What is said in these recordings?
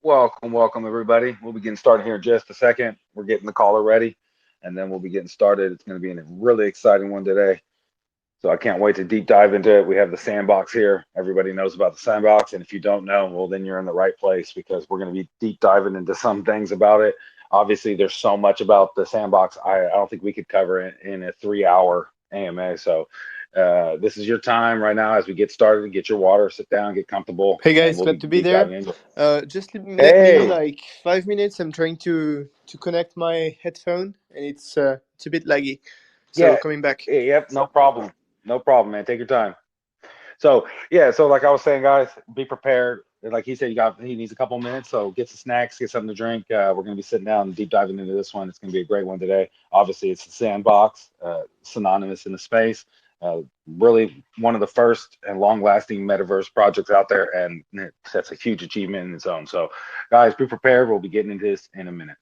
Welcome everybody. We'll be getting started here in just a second. We're getting the caller ready, and then we'll be getting started. It's going to be a really exciting one today. So I can't wait to deep dive into it. We have the Sandbox here. Everybody knows about the Sandbox, and if you don't know, well, then you're in the right place because we're going to be deep diving into some things about it. Obviously, there's so much about the Sandbox. I don't think we could cover it in a 3-hour AMA. So this is your time right now as we get started. Get your water, sit down, get comfortable, Hey and guys, we'll be glad to be deep there. diving into it. Just let me Hey, like 5 minutes. I'm trying to connect my headphone, and it's a bit laggy. So yeah, coming back. yep, no problem. No problem, man. Take your time. So yeah, so like I was saying, guys, be prepared. Like he said, he needs a couple minutes, so get some snacks, get something to drink. We're gonna be sitting down and deep diving into this one. It's gonna be a great one today. Obviously, it's the Sandbox, synonymous in the space. Really one of the first and long-lasting metaverse projects out there, and that's a huge achievement in its own. So, guys, be prepared. We'll be getting into this in a minute.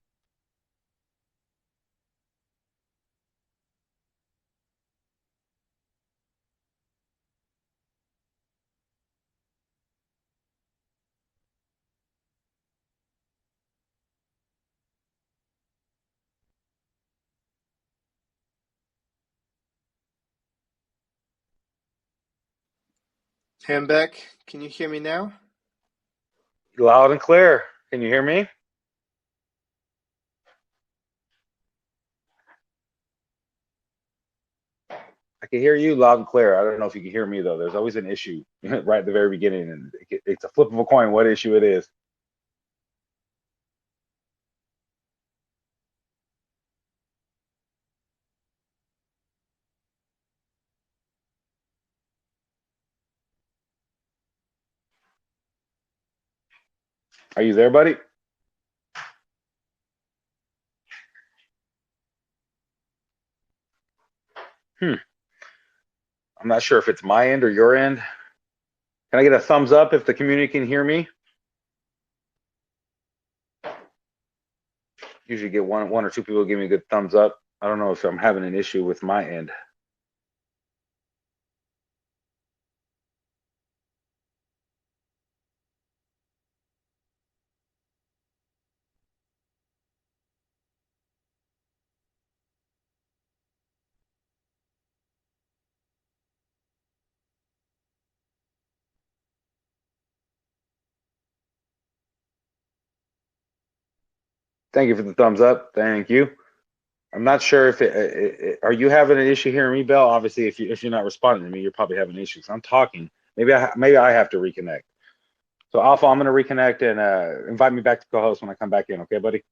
Hey, I'm back. Can you hear me now? Loud and clear. Can you hear me? I can hear you loud and clear. I don't know if you can hear me though. There's always an issue right at the very beginning, and it's a flip of a coin what issue it is. Are you there, buddy? Hmm. I'm not sure if it's my end or your end. Can I get a thumbs up if the community can hear me? Usually get one or two people give me a good thumbs up. I don't know if I'm having an issue with my end. Thank you for the thumbs up. Thank you. I'm not sure if are you having an issue hearing me, Bell? Obviously, if you're not responding to me, you're probably having issues. I'm talking. Maybe I have to reconnect. So Alpha, I'm going to reconnect and invite me back to co-host when I come back in. Okay, buddy?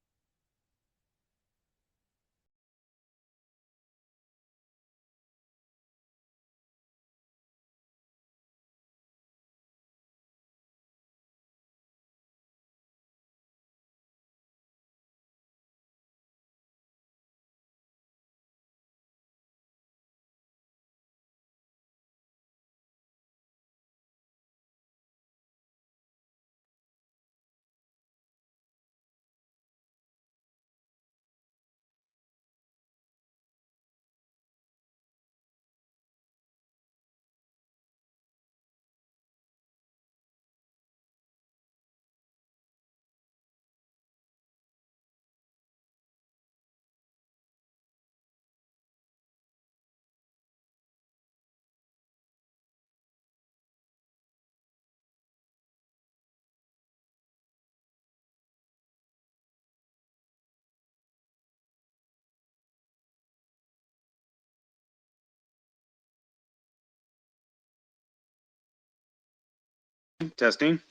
Testing.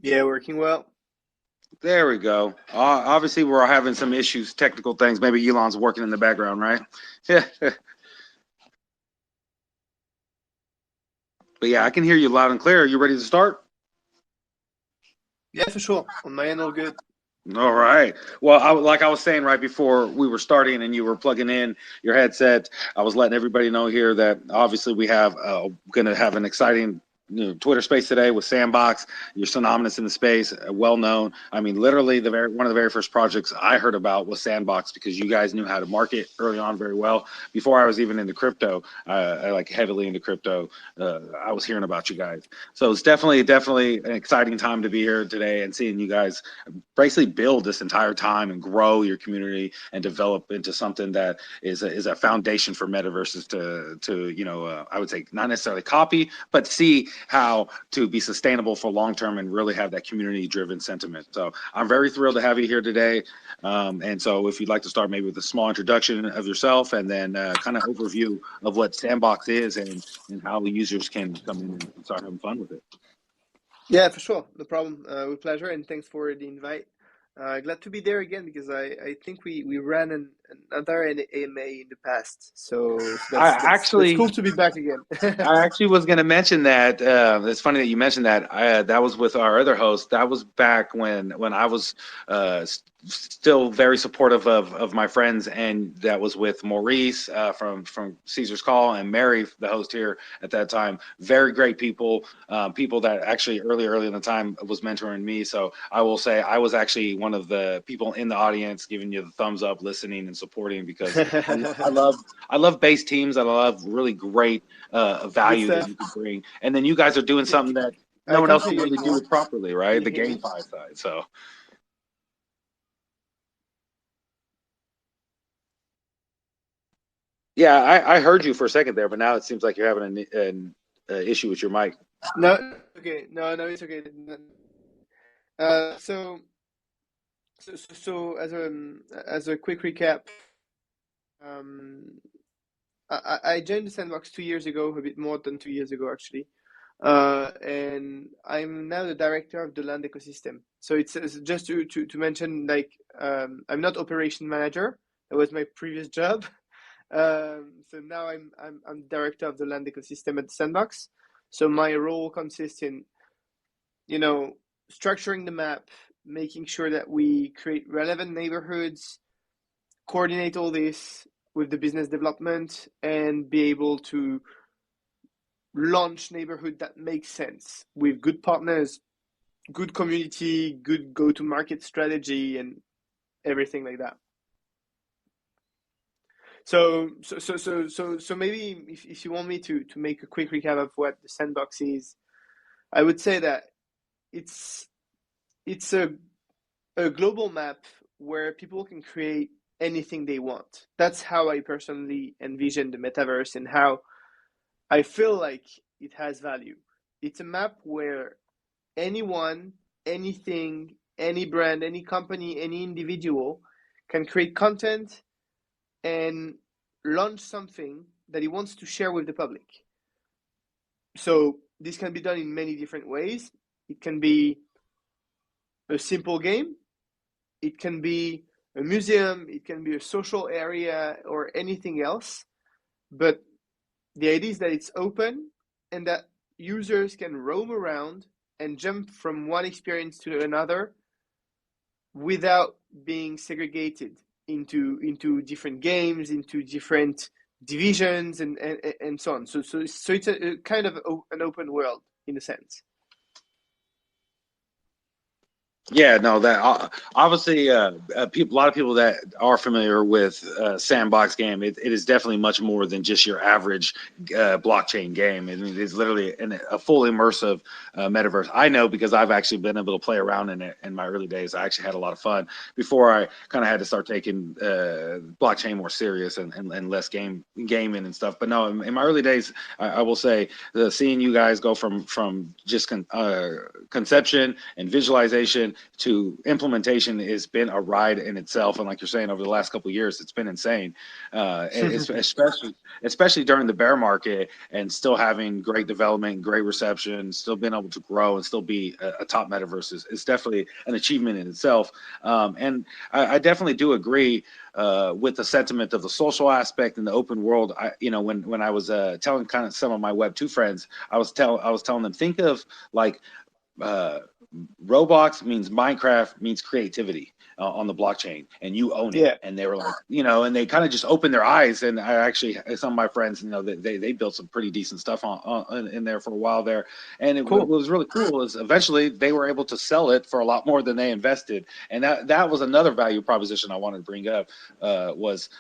Yeah, working well. There we go. Obviously, we're having some issues, technical things. Maybe Elon's working in the background, right? Yeah. But yeah, I can hear you loud and clear. Are you ready to start? Yeah, for sure. On my end, all good. All right. Well, like I was saying right before we were starting and you were plugging in your headset, I was letting everybody know here that obviously we have going to have an exciting Twitter space today with Sandbox. You're synonymous in the space, well known. I mean, literally, one of the very first projects I heard about was Sandbox because you guys knew how to market early on very well. Before I was even into crypto, I like heavily into crypto. I was hearing about you guys, so it's definitely an exciting time to be here today and seeing you guys basically build this entire time and grow your community and develop into something that is a foundation for metaverses to I would say not necessarily copy, but see how to be sustainable for long term and really have that community driven sentiment. So I'm very thrilled to have you here today. And so if you'd like to start maybe with a small introduction of yourself and then kind of overview of what Sandbox is and how the users can come in and start having fun with it. Yeah, for sure. No problem. With pleasure, and thanks for the invite. Glad to be there again because I think we ran another AMA in the past, so I that's actually cool to be back again. I actually was going to mention that. It's funny that you mentioned that. That was with our other host. That was back when I was still very supportive of my friends, and that was with Maurice from Caesar's Call and Mary, the host here at that time. Very great people, people that actually early in the time was mentoring me. So I will say I was actually one of the people in the audience giving you the thumbs up, listening and supporting because I love base teams. I love really great Good value that stuff. you can bring. And then you guys are doing something that no I one else can't hear can you really do anymore. it properly, right? Can you The hear me? GameFi side. So yeah, I heard you for a second there, but now it seems like you're having an issue with your mic. No, okay. No, it's okay. Uh, so so as a quick recap, um, I joined the Sandbox 2 years ago, a bit more than 2 years ago actually. And I'm now the director of the land ecosystem. So it's just to mention, like, I'm not operation manager. That was my previous job. So now I'm director of the land ecosystem at the Sandbox. So my role consists in, you know, structuring the map, making sure that we create relevant neighborhoods, coordinate all this with the business development, and be able to launch neighborhood that makes sense with good partners, good community, good go-to-market strategy, and everything like that. So maybe if you want me to make a quick recap of what the Sandbox is, I would say that it's it's a global map where people can create anything they want. That's how I personally envision the metaverse and how I feel like it has value. It's a map where anyone, anything, any brand, any company, any individual can create content and launch something that he wants to share with the public. So this can be done in many different ways. It can be a simple game, it can be a museum, it can be a social area, or anything else. But the idea is that it's open and that users can roam around and jump from one experience to another without being segregated into different games, into different divisions, and so on. So it's a kind of an open world in a sense. Yeah, no, that obviously a lot of people that are familiar with Sandbox game, it is definitely much more than just your average blockchain game. I mean, it's literally a full immersive metaverse. I know because I've actually been able to play around in it in my early days. I actually had a lot of fun before I kind of had to start taking blockchain more serious and less gaming and stuff. But no, in my early days, I will say seeing you guys go from just conception and visualization to implementation has been a ride in itself. And like you're saying, over the last couple of years, it's been insane, especially during the bear market and still having great development, great reception, still being able to grow and still be a top metaverse is definitely an achievement in itself. And I definitely do agree with the sentiment of the social aspect and the open world. When I was telling kind of some of my Web2 friends, I was telling them, think of like uh, Roblox means Minecraft means creativity on the blockchain, and you own it. Yeah, And they were like, and they kind of just opened their eyes. And I actually, some of my friends, they built some pretty decent stuff in there for a while there. And what cool. was really cool is eventually they were able to sell it for a lot more than they invested. And that was another value proposition I wanted to bring up, was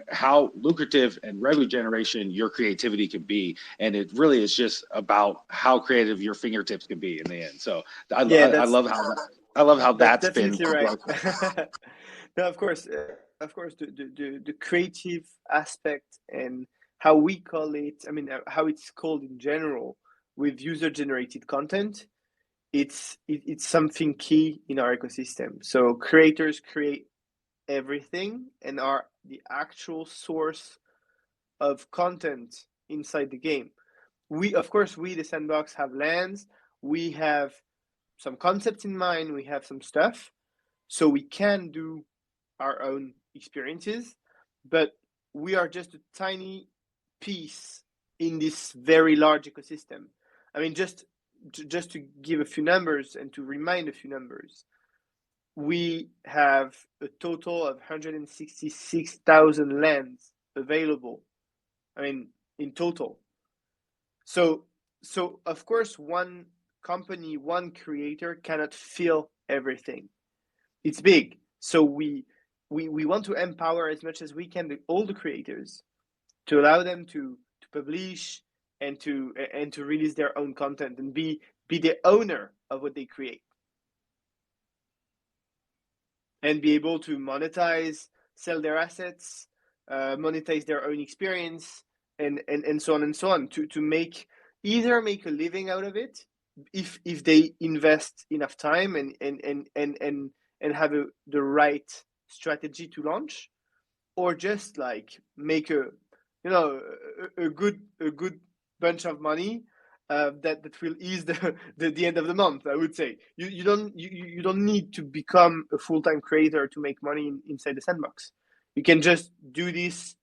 how lucrative and revenue generation your creativity can be. And it really is just about how creative your fingertips can be in the end. So Yeah, I love how that's that's been definitely right. broken. No, of course, the creative aspect and how we call it, I mean, how it's called in general with user-generated content, it's something key in our ecosystem. So creators create everything and are the actual source of content inside the game. Of course, the Sandbox have lands, we have some concepts in mind, we have some stuff, so we can do our own experiences, but we are just a tiny piece in this very large ecosystem. I mean, just to give a few numbers and to remind a few numbers, we have a total of 166,000 lands available. I mean, in total. So, of course, one company, one creator cannot fill everything. It's big. So we want to empower as much as we can all the creators to allow them to publish and to release their own content and be the owner of what they create and be able to monetize, sell their assets, monetize their own experience, and so on and so on to either make a living out of it if they invest enough time and have the right strategy to launch, or just like make a good bunch of money that will ease the end of the month. I would say you don't need to become a full-time creator to make money inside the Sandbox. You can just do this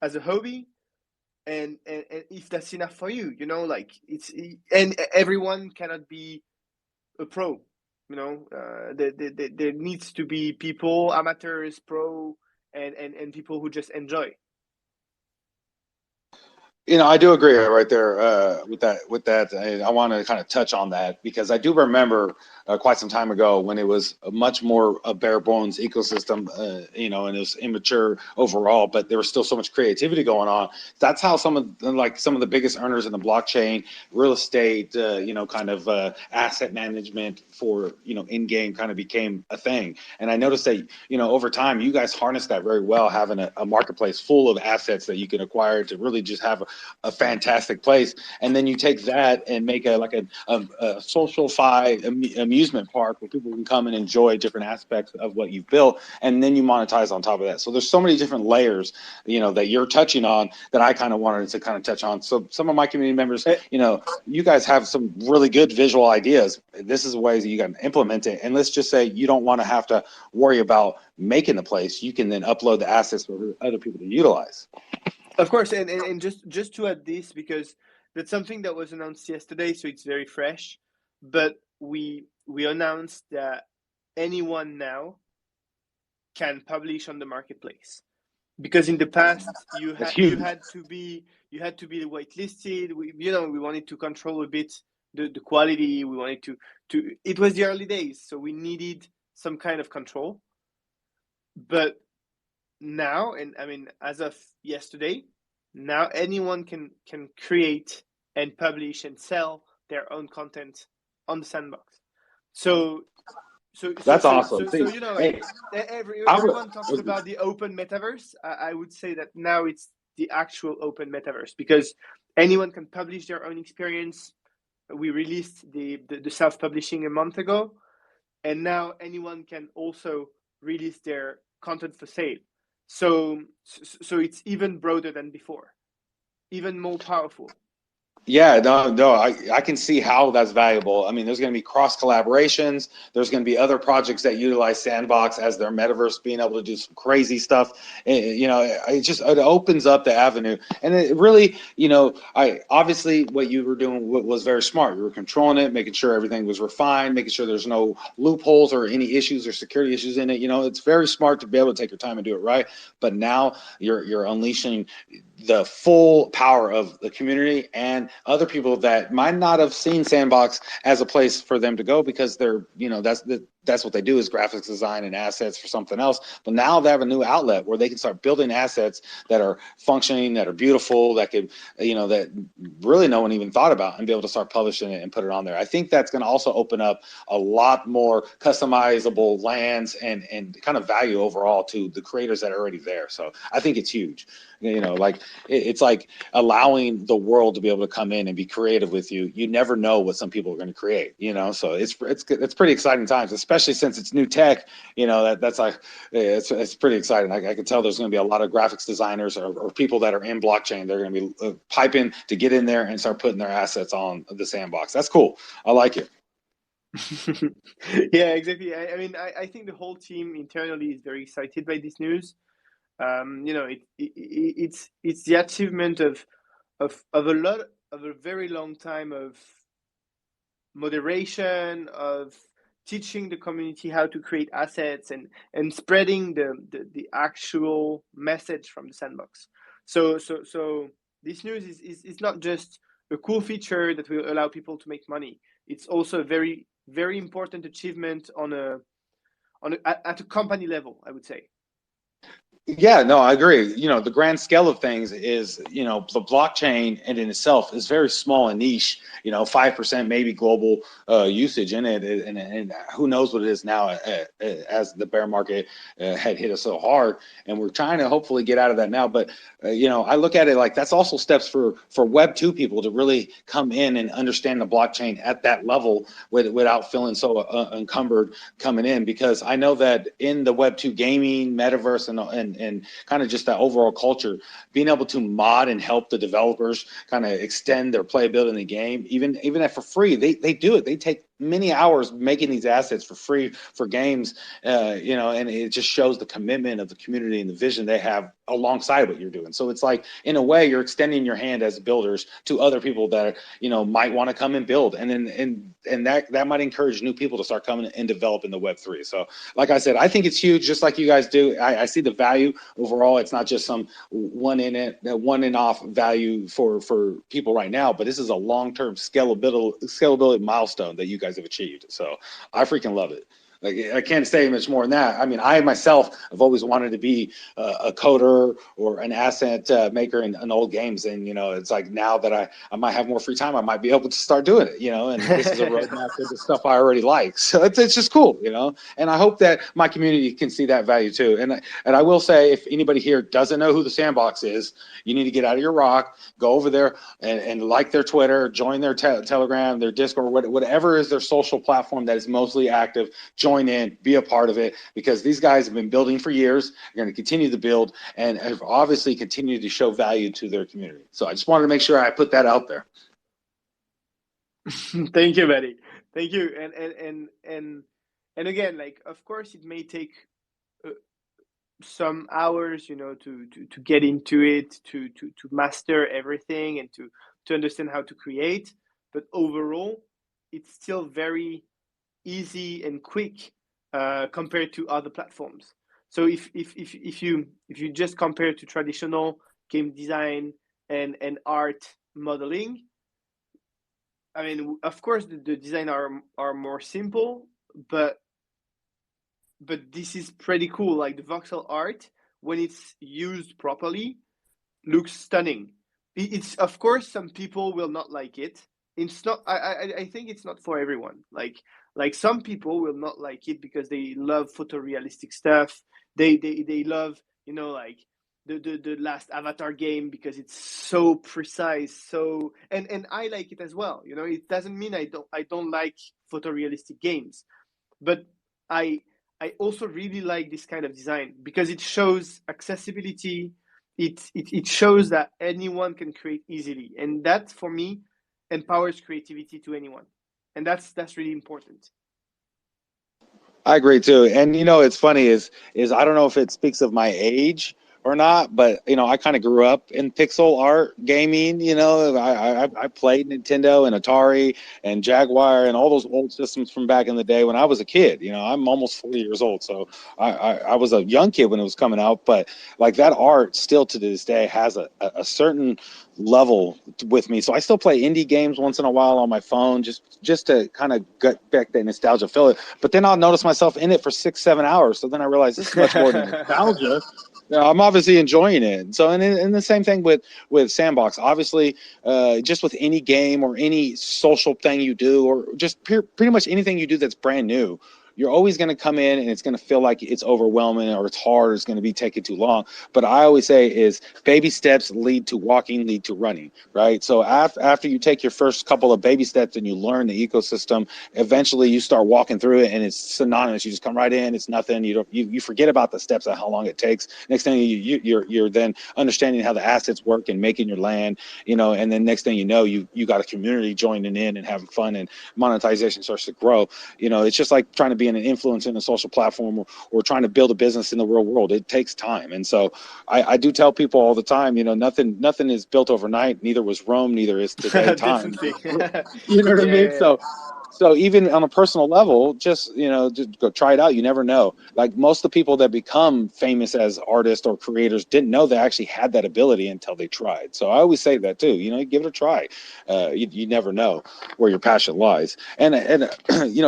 as a hobby, and if that's enough for you, like and everyone cannot be a pro. There needs to be people, amateurs, pro, and people who just enjoy. I do agree right there with that. And I want to kind of touch on that because I do remember quite some time ago when it was a much more a bare bones ecosystem, and it was immature overall, but there was still so much creativity going on. That's how some of the biggest earners in the blockchain, real estate, kind of asset management for in game kind of became a thing. And I noticed that over time you guys harnessed that very well, having a marketplace full of assets that you can acquire to really just have a fantastic place. And then you take that and make a social amusement park where people can come and enjoy different aspects of what you've built, and then you monetize on top of that. So there's so many different layers, that you're touching on that I kind of wanted to kind of touch on. So some of my community members, Uh, you guys have some really good visual ideas. This is ways that you can implement it. And let's just say you don't want to have to worry about making the place. You can then upload the assets for other people to utilize. Of course, and just to add this, because that's something that was announced yesterday, so it's very fresh. But we announced that anyone now can publish on the marketplace, because in the past That's you huge. had to be whitelisted. We wanted to control a bit the quality. We wanted to. It was the early days, so we needed some kind of control. But now, and I mean, as of yesterday, now anyone can create and publish and sell their own content on the Sandbox. So That's awesome. See, like hey, I would. everyone talks about the open metaverse. I would say that now it's the actual open metaverse, because anyone can publish their own experience. We released the self-publishing a month ago, and now anyone can also release their content for sale. So it's even broader than before, even more powerful. Yeah, no, I can see how that's valuable. I mean, there's going to be cross collaborations. There's going to be other projects that utilize Sandbox as their metaverse, being able to do some crazy stuff. You know, it opens up the avenue, and it really, you know, I obviously what you were doing was very smart. You were controlling it, making sure everything was refined, making sure there's no loopholes or any issues or security issues in it. You know, it's very smart to be able to take your time and do it right. But now you're unleashing the full power of the community and other people that might not have seen Sandbox as a place for them to go because they're, you know, that's what they do is graphics design and assets for something else. But now they have a new outlet where they can start building assets that are functioning, that are beautiful, that could, you know, that really no one even thought about, and be able to start publishing it and put it on there. I think that's going to also open up a lot more customizable lands and kind of value overall to the creators that are already there. So I think it's huge. You know, like it's like allowing the world to be able to come in and be creative with you. You never know what some people are going to create, you know, so it's pretty exciting times, especially since it's new tech. You know, that's like it's pretty exciting. I can tell there's going to be a lot of graphics designers or people that are in blockchain. They're going to be piping to get in there and start putting their assets on the Sandbox. That's cool. I like it. Yeah, exactly. I mean, I think the whole team internally is very excited by this news. You know, it's the achievement of a lot of a very long time of moderation, of teaching the community how to create assets and spreading the actual message from the Sandbox. So this news is not just a cool feature that will allow people to make money. It's also a very important achievement at a company level, I would say. Yeah, no, I agree. You know, the grand scale of things is, you know, the blockchain and in itself is very small and niche. You know, 5% maybe global usage in it, and who knows what it is now as the bear market had hit us so hard, and we're trying to hopefully get out of that now. But you know, I look at it like that's also steps for Web 2 people to really come in and understand the blockchain at that level without feeling so encumbered coming in, because I know that in the Web 2 gaming, metaverse, and kind of just that overall culture, being able to mod and help the developers kind of extend their playability in the game, even if for free, they do it. They take many hours making these assets for free for games, you know, and it just shows the commitment of the community and the vision they have alongside what you're doing. So it's like, in a way, you're extending your hand as builders to other people that, you know, might want to come and build, and then and that might encourage new people to start coming and develop in the Web3. So like I said, I think it's huge, just like you guys do. I see the value overall. It's not just some one in off value for people right now, but this is a long-term scalability milestone that you guys have achieved. So I freaking love it. Like, I can't say much more than that. I mean, I myself have always wanted to be a coder or an asset maker in old games, and you know, it's like now that I might have more free time, I might be able to start doing it. You know, and this is a roadmap for the stuff I already like, so it's just cool. You know, and I hope that my community can see that value too. And I will say, if anybody here doesn't know who the Sandbox is, you need to get out of your rock, go over there and like their Twitter, join their Telegram, their Discord, whatever is their social platform that is mostly active. Join in, be a part of it, because these guys have been building for years. They're going to continue to build and have obviously continued to show value to their community. So I just wanted to make sure I put that out there. Thank you, buddy. Thank you. And again, like, of course, it may take uh, some hours, you know, to get into it, to master everything, and to understand how to create. But overall, it's still very easy and quick compared to other platforms. So if you just compare to traditional game design and art modeling, I mean, of course, the design are more simple, but this is pretty cool. Like the voxel art, when it's used properly, looks stunning. It's, of course, some people will not like it. It's not. I think it's not for everyone. Like some people will not like it because they love photorealistic stuff. They love, you know, like the last Avatar game because it's so precise. So and I like it as well. You know, it doesn't mean I don't like photorealistic games, but I I also really like this kind of design because it shows accessibility. It shows that anyone can create easily, and that for me empowers creativity to anyone, and that's really important. I agree too. And it's funny is I don't know if it speaks of my age or not, but I kind of grew up in pixel art gaming. I played Nintendo and Atari and Jaguar and all those old systems from back in the day when I was a kid. I'm almost 40 years old, so I was a young kid when it was coming out. But like that art still to this day has a certain level with me. So I still play indie games once in a while on my phone, just to kind of get back that nostalgia, feel it. But then I'll notice myself in it for 6-7 hours. So then I realize this is much more than nostalgia. I'm obviously enjoying it. So and the same thing with Sandbox. Obviously, just with any game or any social thing you do, or just pretty much anything you do that's brand new, you're always going to come in and it's going to feel like it's overwhelming or it's hard or it's going to be taking too long. But I always say is baby steps lead to walking, lead to running, right? So after you take your first couple of baby steps and you learn the ecosystem, eventually you start walking through it and it's synonymous. You just come right in, it's nothing. You forget about the steps and how long it takes. Next thing you're then understanding how the assets work and making your land, and then next thing you know, you got a community joining in and having fun, and monetization starts to grow. It's just like trying to be an influencer in a social platform, or trying to build a business in the real world. It takes time. And so I do tell people all the time, nothing is built overnight. Neither was Rome, neither is today time. Definitely. You know what I mean? Yeah. So even on a personal level, just go try it out. You never know. Like most of the people that become famous as artists or creators didn't know they actually had that ability until they tried. So I always say that too. Give it a try. You never know where your passion lies. And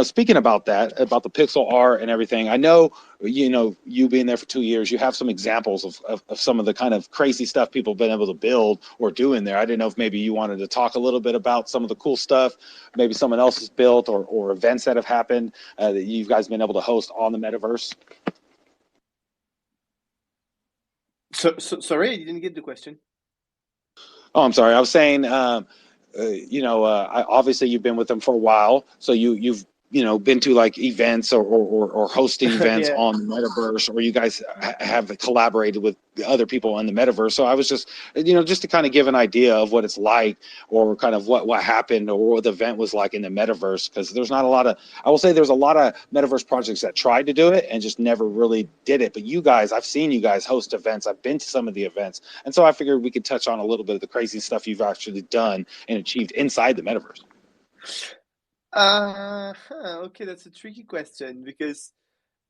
speaking about that, about the pixel art and everything, I know you being there for 2 years, you have some examples of some of the kind of crazy stuff people have been able to build or do in there. I didn't know if maybe you wanted to talk a little bit about some of the cool stuff maybe someone else has built, or events that have happened that you guys been able to host on the metaverse. So sorry, I didn't get the question. Oh, I'm sorry. I was saying, obviously you've been with them for a while, so you've been to like events or hosting events Yeah. on the metaverse, or you guys have collaborated with other people in the metaverse. So I was just just to kind of give an idea of what it's like, or kind of what happened, or what the event was like in the metaverse, because there's not a lot of, I will say there's a lot of metaverse projects that tried to do it and just never really did it. But you guys, I've seen you guys host events. I've been to some of the events, and so I figured we could touch on a little bit of the crazy stuff you've actually done and achieved inside the metaverse. Okay, that's a tricky question, because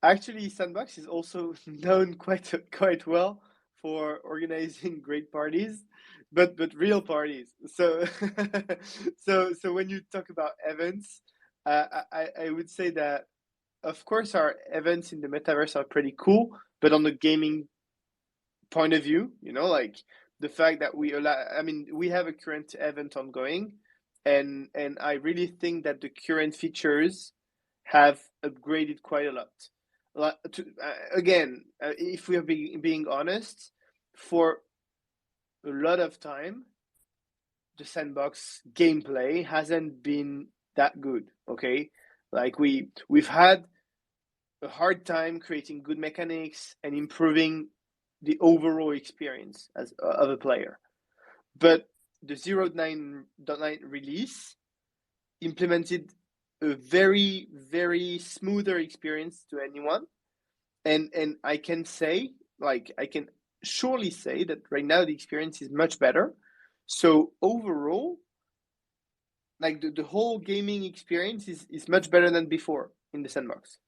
actually Sandbox is also known quite well for organizing great parties, but real parties. So so when you talk about events, I would say that of course our events in the metaverse are pretty cool, but on the gaming point of view, like the fact that we have a current event ongoing, and I really think that the current features have upgraded quite a lot. Again, if we are being honest, for a lot of time, the Sandbox gameplay hasn't been that good. Okay, like we've had a hard time creating good mechanics and improving the overall experience of a player. But the 0.9 release implemented a very smoother experience to anyone. And I can say, like, I can surely say that right now the experience is much better. So overall, like the whole gaming experience is much better than before in the Sandbox.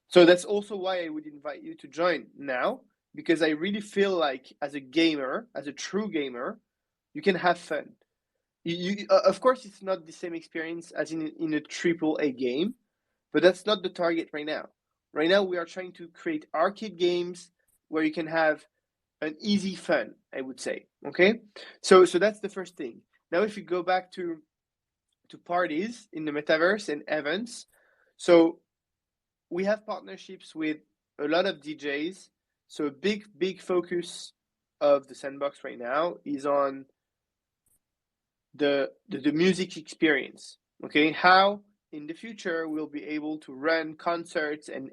So that's also why I would invite you to join now, because I really feel like as a gamer, as a true gamer, you can have fun. Of course, it's not the same experience as in a triple A game, but that's not the target right now. Right now, we are trying to create arcade games where you can have an easy fun, I would say. Okay, so that's the first thing. Now, if you go back to parties in the metaverse and events, so we have partnerships with a lot of DJs. So a big focus of the Sandbox right now is on the music experience. Okay, how in the future we'll be able to run concerts and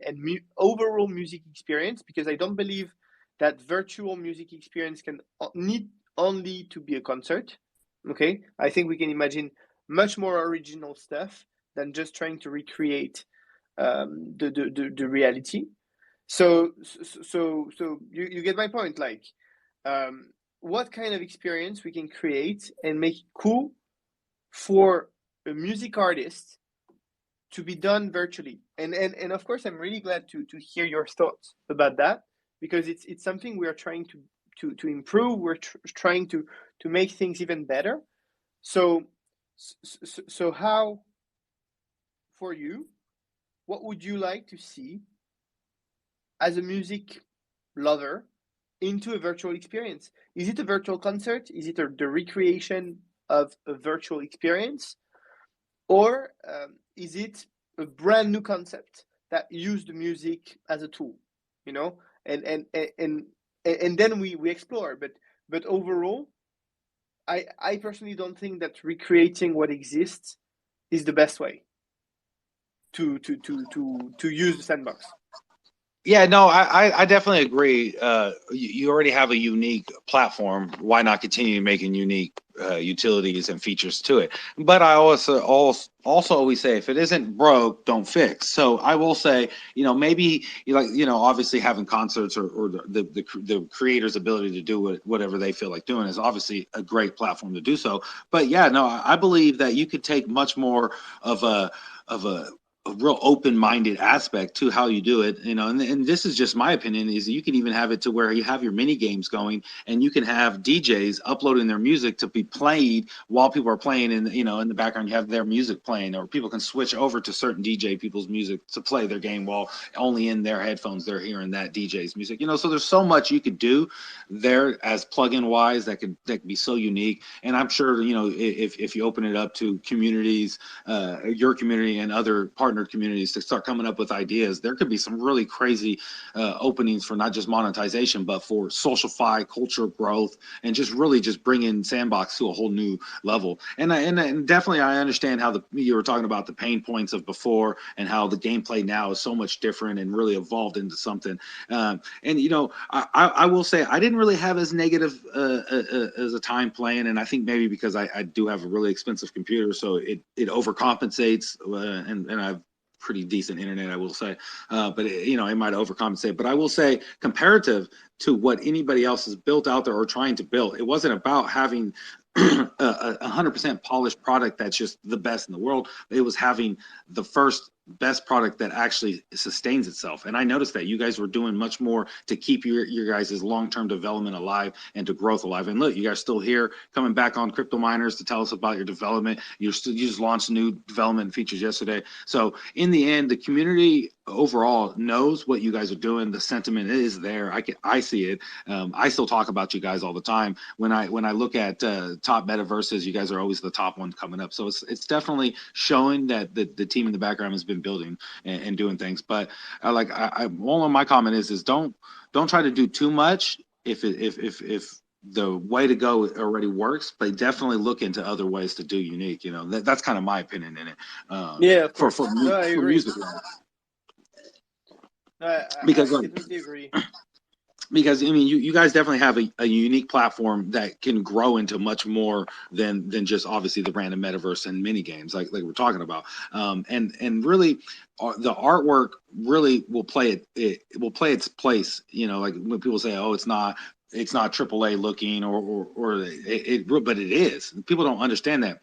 overall music experience, because I don't believe that virtual music experience can need only to be a concert. Okay, I think we can imagine much more original stuff than just trying to recreate the reality. So you get my point. Like, what kind of experience we can create and make it cool for a music artist to be done virtually. And of course, I'm really glad to hear your thoughts about that, because it's something we are trying to improve. We're trying to make things even better. So how, for you, what would you like to see as a music lover into a virtual experience? Is it a virtual concert? Is it the recreation of a virtual experience? Or is it a brand new concept that use the music as a tool, you know? And then we explore. But overall, I personally don't think that recreating what exists is the best way to use the sandbox. Yeah, no, I definitely agree. You already have a unique platform. Why not continue making unique utilities and features to it? But I also always say, if it isn't broke, don't fix. So I will say, maybe obviously having concerts or the creator's ability to do whatever they feel like doing is obviously a great platform to do so. But yeah, no, I believe that you could take much more of a real open-minded aspect to how you do it, and this is just my opinion, is you can even have it to where you have your mini games going, and you can have DJs uploading their music to be played while people are playing, in the background you have their music playing, or people can switch over to certain DJ people's music to play their game while only in their headphones they're hearing that DJ's music. So there's so much you could do there as plugin wise that could be so unique. And I'm sure if you open it up to communities, your community and other partner communities, to start coming up with ideas, there could be some really crazy openings for not just monetization, but for socialify, culture growth, and just really just bringing Sandbox to a whole new level. And definitely I understand how you were talking about the pain points of before, and how the gameplay now is so much different and really evolved into something. I will say I didn't really have as negative as a time playing, and I think maybe because I do have a really expensive computer, so it overcompensates, and I've pretty decent internet, I will say, but it might overcompensate. But I will say, comparative to what anybody else has built out there or trying to build, it wasn't about having a 100% polished product that's just the best in the world. It was having the first best product that actually sustains itself. And I noticed that you guys were doing much more to keep your guys' long-term development alive and to growth alive. And look, you guys are still here, coming back on Crypto Miners to tell us about your development. You just launched new development features yesterday. So in the end, the community overall knows what you guys are doing. The sentiment is there. I see it. I still talk about you guys all the time. When I look at top metaverses, you guys are always the top one coming up. So it's definitely showing that the team in the background has been building and doing things. But one of my comment is don't try to do too much if the way to go already works, but definitely look into other ways to do unique. That's kind of my opinion in it. Yeah, of course. For I agree. music. Because I completely agree. Because you guys definitely have a unique platform that can grow into much more than just obviously the random metaverse and mini games like we're talking about. And really, the artwork really will play its place. Like when people say, "Oh, it's not AAA looking," or but it is. People don't understand that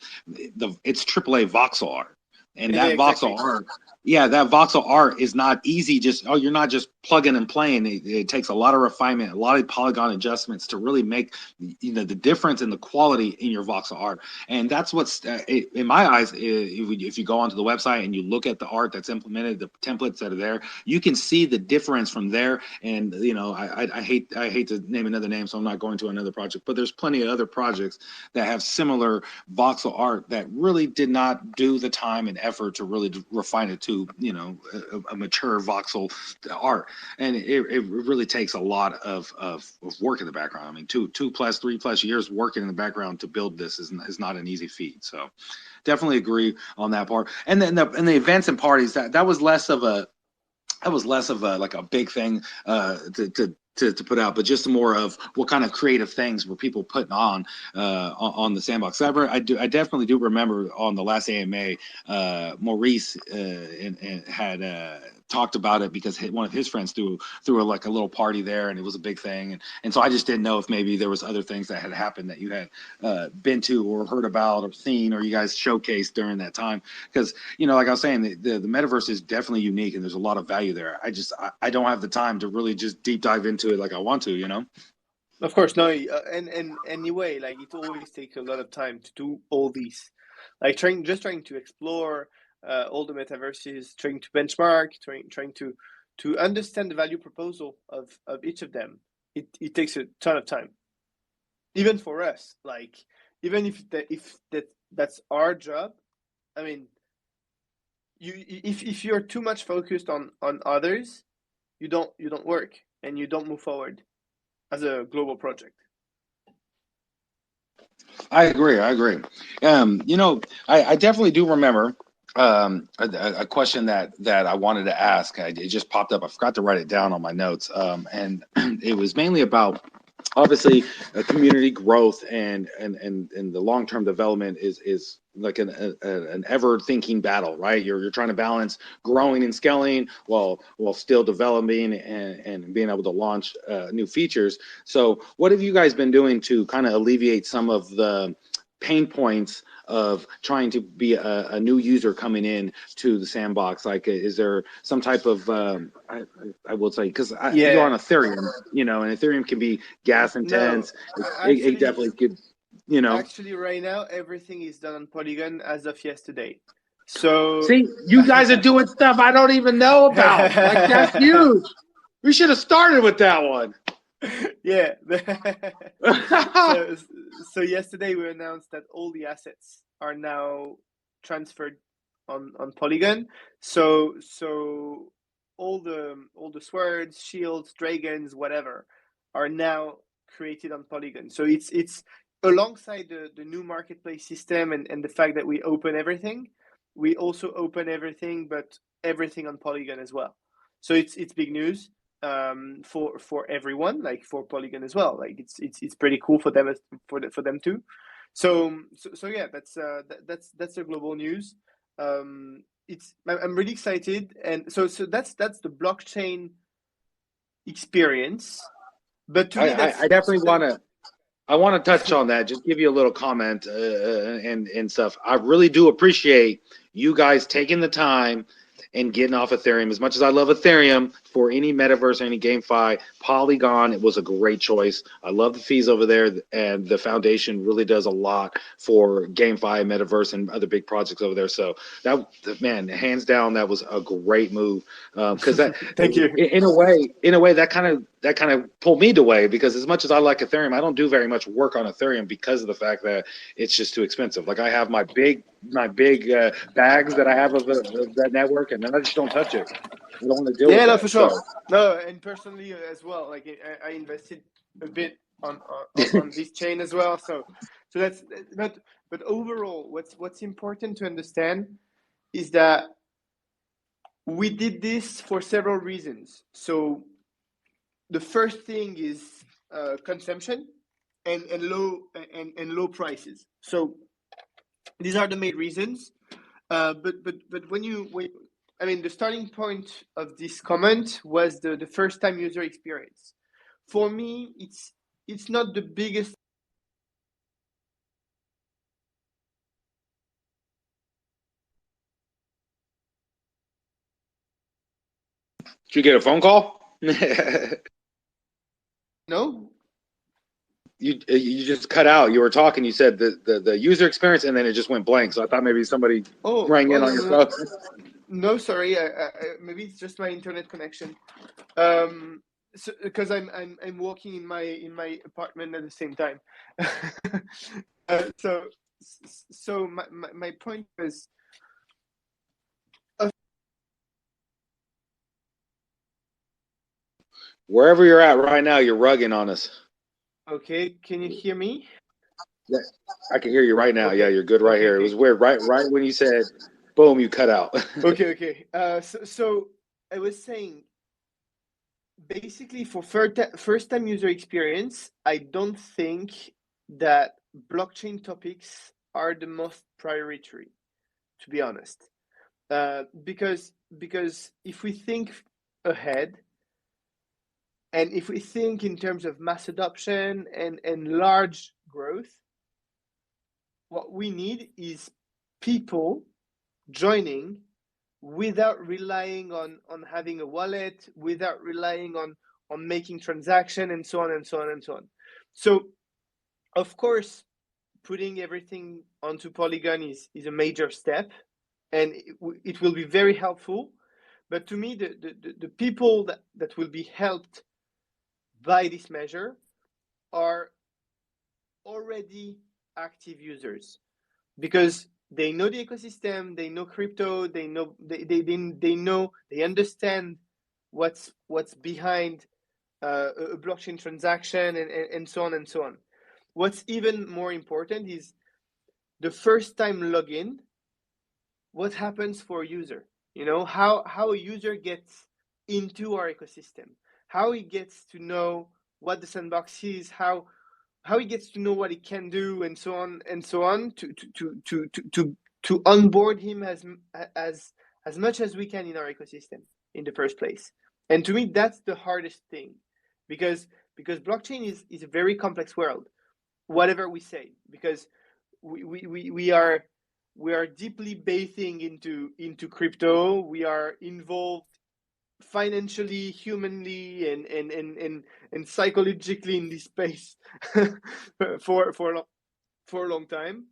it's AAA voxel art. And that voxel art, that voxel art is not easy. You're not just plugging and playing. It takes a lot of refinement, a lot of polygon adjustments to really make the difference in the quality in your voxel art. And that's what's in my eyes. If you go onto the website and you look at the art that's implemented, the templates that are there, you can see the difference from there. And I hate to name another name, so I'm not going to another project. But there's plenty of other projects that have similar voxel art that really did not do the time and effort to really refine it to a mature voxel art. And it really takes a lot of work in the background. I mean, 3+ years working in the background to build this is not an easy feat. So definitely agree on that part. And then the events and parties, that was less of a like a big thing to put out, but just more of what kind of creative things were people putting on the Sandbox. I definitely do remember on the last AMA, Maurice and had talked about it because one of his friends threw like a little party there, and it was a big thing, and so I just didn't know if maybe there was other things that had happened that you had been to or heard about or seen or you guys showcased during that time, because like I was saying, the metaverse is definitely unique and there's a lot of value there. I don't have the time to really just deep dive into it like I want to. Of course, no, and anyway, like it always takes a lot of time to do all these, like trying to explore all the metaverses, trying to benchmark, trying to understand the value proposal of each of them. It takes a ton of time, even for us. Like even if that's our job. I mean, if you're too much focused on others, you don't work and you don't move forward as a global project. I agree. I definitely do remember a question that I wanted to ask. It just popped up. I forgot to write it down on my notes. And it was mainly about obviously community growth and the long-term development is like an ever thinking battle, right? You're trying to balance growing and scaling while still developing and being able to launch new features. So what have you guys been doing to kind of alleviate some of the pain points of trying to be a new user coming in to the Sandbox? Like, is there some type of I will say, because you're on Ethereum, and Ethereum can be gas intense. It definitely could, Actually, right now everything is done on Polygon as of yesterday. So see, you guys are doing stuff I don't even know about. Like, that's huge. We should have started with that one. Yeah. So yesterday we announced that all the assets are now transferred on Polygon. So all the swords, shields, dragons, whatever, are now created on Polygon. So it's alongside the new marketplace system and the fact that we open everything, we also open everything, but everything on Polygon as well. So it's big news for everyone, like for Polygon as well. Like it's pretty cool for them for them too. So yeah, that's the global news. I'm really excited, and so that's the blockchain experience. But to me, I definitely want to touch on that. Just give you a little comment and stuff. I really do appreciate you guys taking the time and getting off Ethereum. As much as I love Ethereum for any metaverse or any GameFi, Polygon, it was a great choice. I love the fees over there, and the foundation really does a lot for GameFi, metaverse, and other big projects over there. So that, man, hands down, that was a great move. Because that, thank you. In a way, that kind of pulled me away, because as much as I like Ethereum, I don't do very much work on Ethereum because of the fact that it's just too expensive. Like, I have my big bags that I have of that network, and then I just don't touch it. I don't want to deal with that. No, for sure. So. No, and personally as well. Like I invested a bit on this chain as well. So that's but overall, what's important to understand is that we did this for several reasons. So the first thing is consumption and low prices. So these are the main reasons. But I mean, the starting point of this comment was the first time user experience. For me, it's not the biggest. Did you get a phone call? No. You just cut out. You were talking. You said the user experience, and then it just went blank. So I thought maybe somebody rang in on your phone. No, sorry. Maybe it's just my internet connection. So because I'm working in my apartment at the same time. So my point was. Wherever you're at right now, you're rugging on us. Okay, can you hear me? Yeah, I can hear you right now. Okay. Yeah, you're good right here. It was weird. Right when you said, boom, you cut out. Okay. So I was saying basically for first-time user experience, I don't think that blockchain topics are the most priority, to be honest. Because if we think ahead, and if we think in terms of mass adoption and large growth, what we need is people joining without relying on having a wallet, without relying on making transaction, and so on and so on and so on. So of course, putting everything onto Polygon is a major step, and it will be very helpful. But to me, the people that will be helped by this measure are already active users, because they know the ecosystem, they know crypto, they understand what's behind a blockchain transaction, and so on and so on. What's even more important is the first time login. What happens for a user? How a user gets into our ecosystem, how he gets to know what the sandbox is, how he gets to know what he can do, and so on and so on, to onboard him as much as we can in our ecosystem in the first place. And to me, that's the hardest thing, because blockchain is a very complex world, whatever we say, because we are deeply bathing into crypto. We are involved financially, humanly, and psychologically in this space for a long time.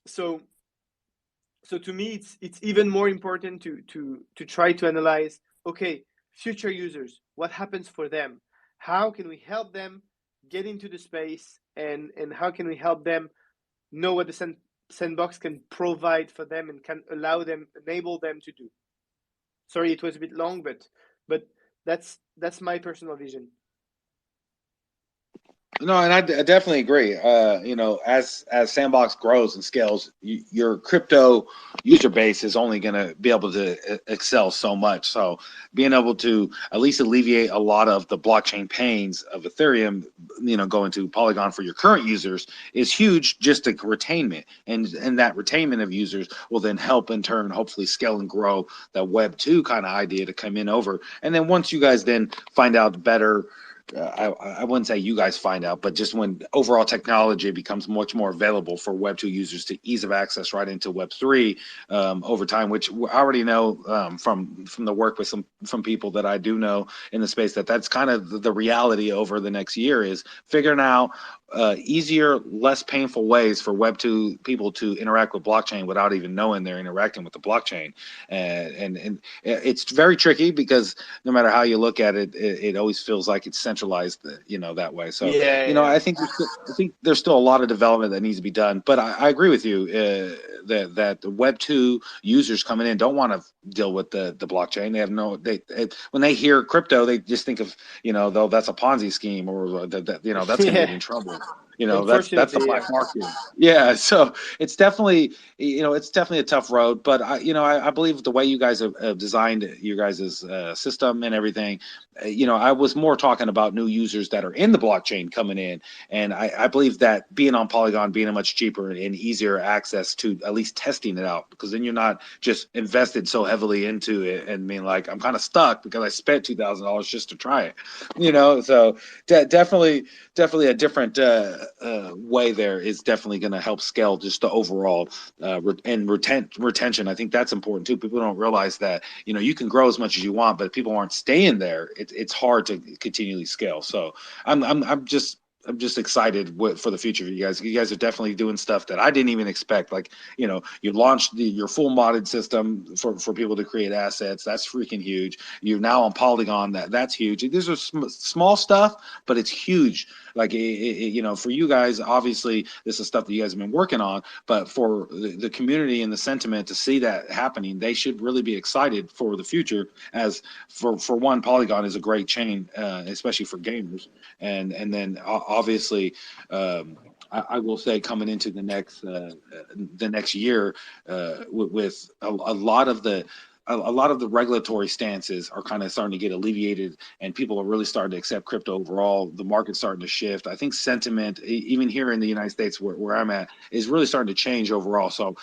So to me, it's even more important to try to analyze, okay, future users, what happens for them? How can we help them get into the space, and how can we help them know what the Sandbox can provide for them and can enable them to do? Sorry, it was a bit long, but that's my personal vision. No, and I definitely agree. As Sandbox grows and scales, your crypto user base is only going to be able to excel so much. So being able to at least alleviate a lot of the blockchain pains of Ethereum, going to Polygon for your current users is huge, just to retainment. And that retainment of users will then help in turn, hopefully scale and grow that Web 2 kind of idea to come in over. And then once you guys then find out better, I wouldn't say you guys find out, but just when overall technology becomes much more available for Web 2 users to ease of access right into Web 3 over time, which I already know from the work with some people that I do know in the space, that's kind of the reality over the next year, is figuring out easier, less painful ways for Web 2 people to interact with blockchain without even knowing they're interacting with the blockchain. And it's very tricky, because no matter how you look at it, it always feels like it's centralized, that way. So, yeah. I think there's still a lot of development that needs to be done. But I agree with you that the Web 2 users coming in don't want to deal with the blockchain. They have when they hear crypto, they just think of, though that's a Ponzi scheme, or that's going to get in trouble. That's the black market. Yeah. So it's definitely, a tough road, but I believe the way you guys have designed your guys' system and everything, I was more talking about new users that are in the blockchain coming in. And I believe that being on Polygon, being a much cheaper and easier access to at least testing it out, because then you're not just invested so heavily into it and being like, I'm kind of stuck because I spent $2,000 just to try it, so definitely a different way there is definitely going to help scale just the overall retention. I think that's important too. People don't realize that, you can grow as much as you want, but if people aren't staying there, it's hard to continually scale. So I'm just excited for the future of you guys. You guys are definitely doing stuff that I didn't even expect. Like, you launched your full modded system for people to create assets. That's freaking huge. You're now on Polygon. That's huge. These are small stuff, but it's huge. Like, for you guys, obviously, this is stuff that you guys have been working on. But for the community and the sentiment to see that happening, they should really be excited for the future. As for one, Polygon is a great chain, especially for gamers, and then obviously, I will say, coming into the next year, with a lot of the a lot of the regulatory stances are kind of starting to get alleviated, and people are really starting to accept crypto overall. The market's starting to shift. I think sentiment, even here in the United States, where I'm at, is really starting to change overall. So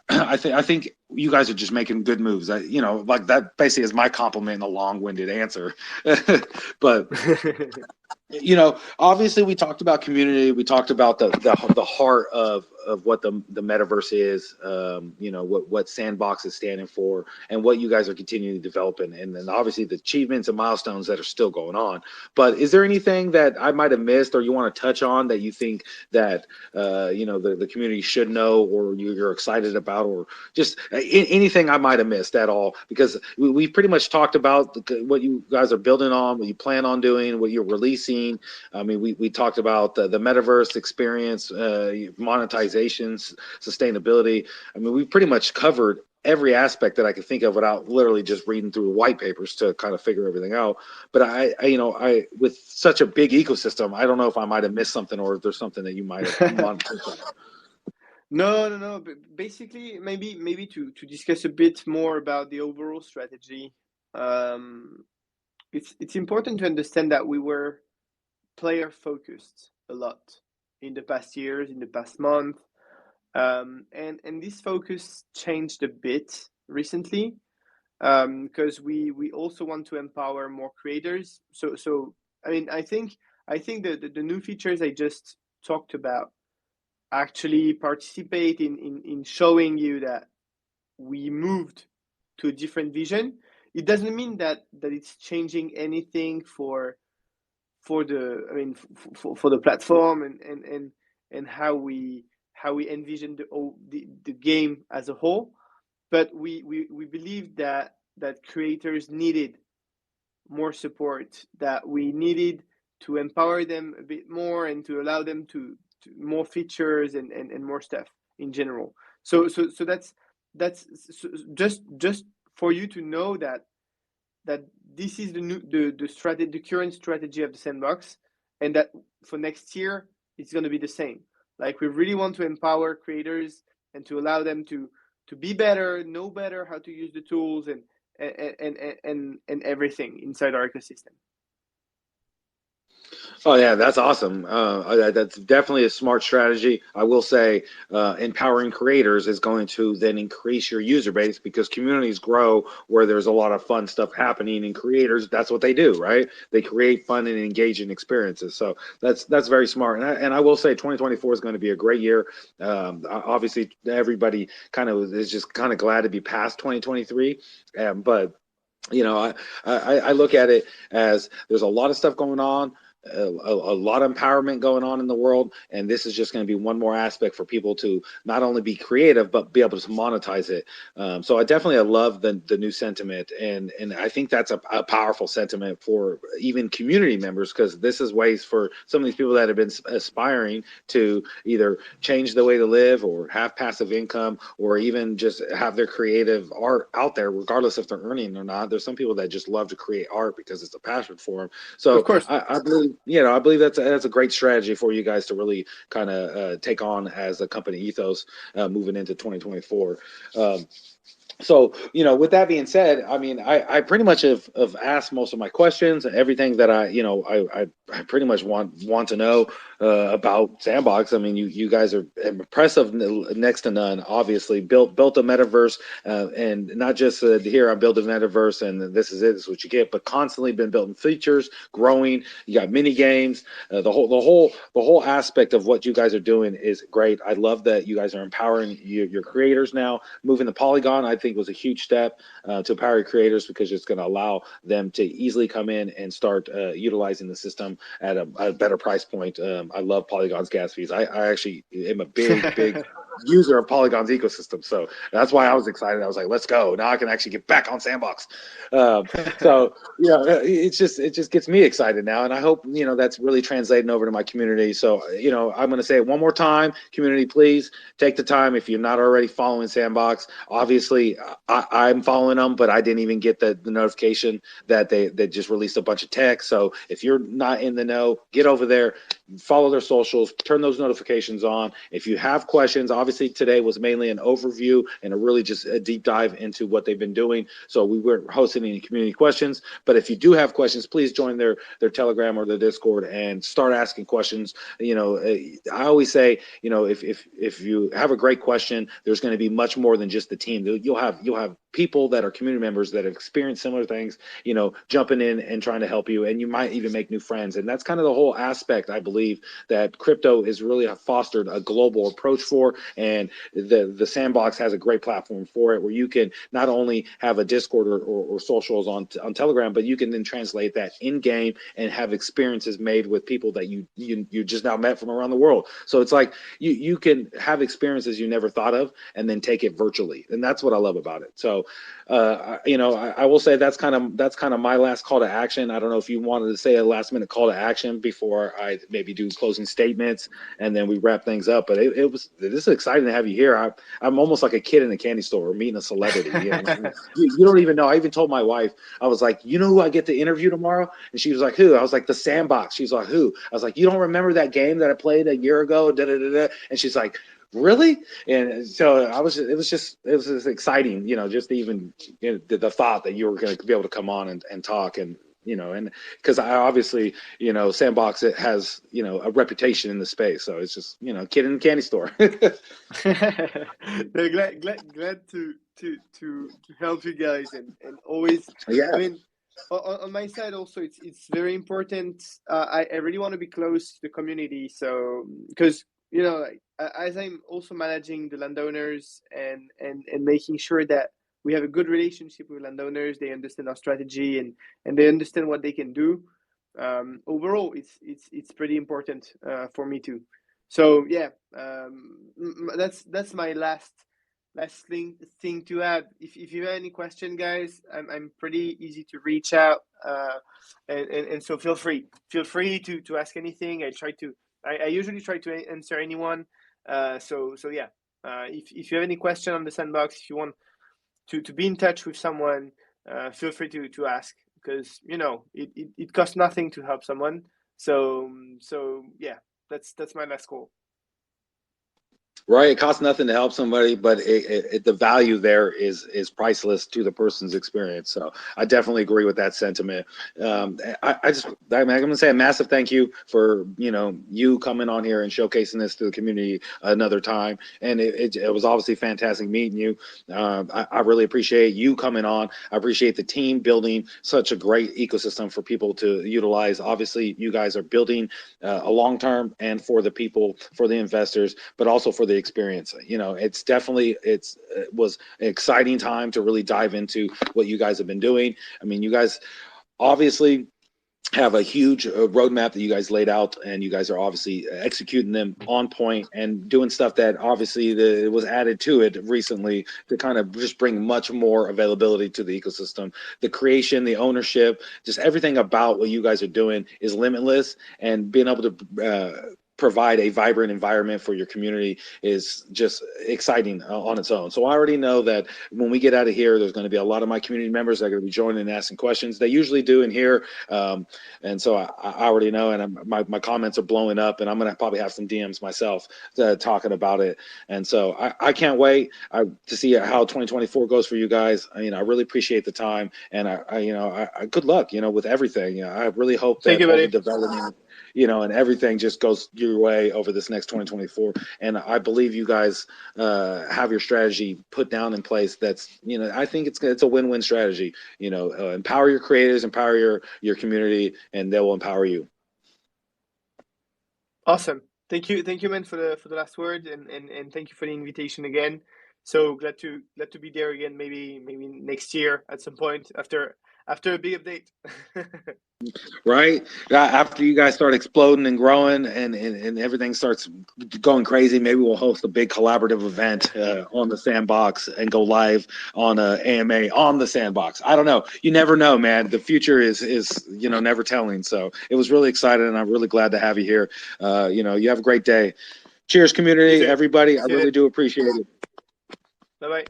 I think you guys are just making good moves. Like that basically is my compliment in a long-winded answer. But obviously we talked about community. We talked about the heart of what the metaverse is. What Sandbox is standing for, and what you guys are continuing to develop, and then obviously the achievements and milestones that are still going on. But is there anything that I might have missed, or you want to touch on, that you think that the community should know, or you're excited about, or just anything I might have missed at all? Because we pretty much talked about what you guys are building on, what you plan on doing, what you're releasing. I mean, we talked about the metaverse experience, monetizations, sustainability. I mean, we pretty much covered every aspect that I could think of without literally just reading through white papers to kind of figure everything out. But I with such a big ecosystem, I don't know if I might have missed something, or if there's something that you might have wanted to touch on. No. But basically, maybe to discuss a bit more about the overall strategy. It's important to understand that we were player focused a lot in the past years, in the past month, and this focus changed a bit recently, because we also want to empower more creators. So I mean, I think the new features I just talked about actually participate in showing you that we moved to a different vision. It doesn't mean that it's changing anything for the, I mean, for the platform and how we envision the game as a whole. But we believe that creators needed more support, that we needed to empower them a bit more and to allow them to more features and more stuff in general. So that's just for you to know that this is the current strategy of the Sandbox, and that for next year it's going to be the same. Like, we really want to empower creators and to allow them to be better, know better how to use the tools and everything inside our ecosystem. Oh yeah, that's awesome. That's definitely a smart strategy. I will say, empowering creators is going to then increase your user base, because communities grow where there's a lot of fun stuff happening, and creators, that's what they do, right? They create fun and engaging experiences. So that's very smart. And I will say 2024 is going to be a great year. Obviously, everybody kind of is just kind of glad to be past 2023, but I look at it as there's a lot of stuff going on, a lot of empowerment going on in the world, and this is just going to be one more aspect for people to not only be creative but be able to monetize it. So I definitely love the new sentiment, and I think that's a powerful sentiment for even community members, because this is ways for some of these people that have been aspiring to either change the way to live, or have passive income, or even just have their creative art out there, regardless if they're earning or not. There's some people that just love to create art because it's a passion for them. So Of course. I believe, I believe that's a great strategy for you guys to really kind of take on as a company ethos, moving into 2024. So, with that being said, I mean, I pretty much have asked most of my questions, and everything that I pretty much want to know about Sandbox. I mean, you guys are impressive, next to none. Obviously, built a metaverse, and not just here, I built a metaverse, and this is it. This is what you get. But constantly been building features, growing. You got mini games. The whole aspect of what you guys are doing is great. I love that you guys are empowering your creators now. Moving the Polygon, I think, was a huge step to empower creators, because it's going to allow them to easily come in and start utilizing the system at a better price point. I love Polygon's gas fees. I actually am a big user of Polygon's ecosystem, so that's why I was excited. I was like, let's go. Now I can actually get back on Sandbox. So it just gets me excited now, and I hope that's really translating over to my community. So I'm going to say it one more time, community, please take the time. If you're not already following Sandbox, obviously I'm following them, but I didn't even get the notification that they just released a bunch of tech. So if you're not in the know, get over there, follow their socials, turn those notifications on. If you have questions, obviously today was mainly an overview and a really just a deep dive into what they've been doing. So we weren't hosting any community questions, but if you do have questions, please join their Telegram or their Discord and start asking questions. I always say, if you have a great question, there's going to be much more than just the team. You'll have people that are community members that have experienced similar things, jumping in and trying to help you, and you might even make new friends. And that's kind of the whole aspect, I believe, that crypto is really fostered a global approach for, and the Sandbox has a great platform for it, where you can not only have a Discord or socials on Telegram, but you can then translate that in game and have experiences made with people that you just now met from around the world. So it's like you can have experiences you never thought of and then take it virtually, and that's what I love about it. So I will say that's kind of my last call to action. I don't know if you wanted to say a last minute call to action before I maybe do closing statements and then we wrap things up. But this is exciting to have you here. I'm almost like a kid in a candy store meeting a celebrity. You don't even know. I even told my wife, I was like, you know who I get to interview tomorrow? And she was like, who? I was like, the Sandbox. She's like, who? I was like, you don't remember that game that I played a year ago? Da, da, da, da. And she's like, really? And so it was just exciting, just even the thought that you were going to be able to come on and talk, and because I obviously, Sandbox, it has, a reputation in the space. So it's just, kid in the candy store. glad to help you guys, and always, Yeah. I mean, on my side also, it's very important. I really want to be close to the community. So, because, as I'm also managing the landowners and making sure that we have a good relationship with landowners, they understand our strategy and they understand what they can do. Overall, it's pretty important for me too. So yeah, that's my last thing to add. If you have any question, guys, I'm pretty easy to reach out, and so feel free to ask anything. I usually try to answer anyone. So yeah, if you have any question on the Sandbox, if you want to be in touch with someone, feel free to ask, because it costs nothing to help someone. So yeah, that's my last call. Right, it costs nothing to help somebody, but the value there is priceless to the person's experience. So I definitely agree with that sentiment. I'm going to say a massive thank you for you coming on here and showcasing this to the community another time. And it was obviously fantastic meeting you. I really appreciate you coming on. I appreciate the team building such a great ecosystem for people to utilize. Obviously, you guys are building a long term, and for the people, for the investors, but also for the experience. It was an exciting time to really dive into what you guys have been doing. I mean, you guys obviously have a huge roadmap that you guys laid out, and you guys are obviously executing them on point and doing stuff that obviously it was added to it recently to kind of just bring much more availability to the ecosystem. The creation, the ownership, just everything about what you guys are doing is limitless, and being able to provide a vibrant environment for your community is just exciting on its own. So I already know that when we get out of here, there's going to be a lot of my community members that are going to be joining and asking questions. They usually do in here. And so I already know, and my comments are blowing up, and I'm going to probably have some DMs myself talking about it. And so I can't wait to see how 2024 goes for you guys. I really appreciate the time, and I good luck, with everything. I really hope that all the development, and everything just goes your way over this next 2024. And I believe you guys have your strategy put down in place. That's, I think it's a win-win strategy. Empower your creators, empower your community, and they will empower you. Awesome. Thank you, man, for the last word, and thank you for the invitation again. So glad to be there again, maybe next year at some point after a big update. Right after you guys start exploding and growing and everything starts going crazy, maybe we'll host a big collaborative event on the Sandbox and go live on a AMA on the Sandbox. I don't know, you never know, man. The future is never telling. So it was really exciting, and I'm really glad to have you here. You have a great day. Cheers, community, everybody. I really do appreciate it. Bye-bye.